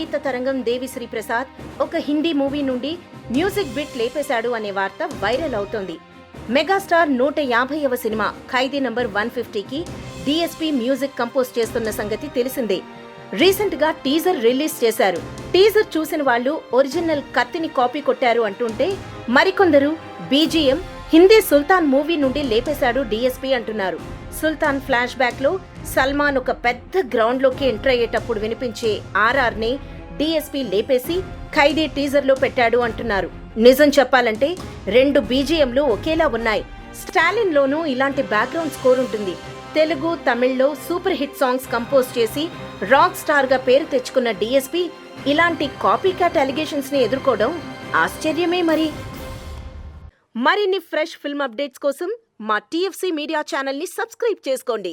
సంగీత తరంగం దేవిశ్రీ ప్రసాద్ ఒక హిందీ మూవీ నుండి మ్యూజిక్ బిట్ లేపేశాడు అనే వార్త వైరల్ అవుతోంది. మెగాస్టార్ 150వ సినిమా ఖైదీ నంబర్ 150కి డీఎస్పీ మ్యూజిక్ కంపోజ్ చేస్తున్న సంగతి తెలిసిందే. రీసెంట్ గా టీజర్ రిలీజ్ చేశారు. టీజర్ చూసిన వాళ్ళు ఒరిజినల్ కత్తిని కాపీ కొట్టారు అంటుంటే, మరికొందరు బీజీఎం హిందీ సుల్తాన్ మూవీ నుండి లేపేశాడు డీఎస్పీ అంటున్నారు. సుల్తాన్ ఫ్లాష్ బ్యాక్ లో సల్మాన్ ఒక పెద్ద గ్రౌండ్ లోకి ఎంటర్ అయ్యేటప్పుడు వినిపించే ఆర్ఆర్ ని డీఎస్పీ లేపేసి ఖైదీ టీజర్ లో పెట్టాడు అంటున్నారు. నిజం చెప్పాలంటే 2 బీజీఎంలు ఒకేలా ఉన్నాయి. స్టాలిన్ లోనూ ఇలాంటి బ్యాక్గ్రౌండ్ స్కోర్ ఉంటుంది. తెలుగు, తమిళ్లో సూపర్ హిట్ సాంగ్స్ కంపోజ్ చేసి రాక్ స్టార్ గా పేరు తెచ్చుకున్న డీఎస్పీ ఇలాంటి కాపీ క్యాట్ అలిగేషన్స్ ని ఎదుర్కోవడం ఆశ్చర్యమే. మరిన్ని ఫ్రెష్ ఫిల్మ్ అప్డేట్స్ కోసం మా టీఎఫ్సీ మీడియా ఛానల్ ని సబ్స్క్రైబ్ చేసుకోండి.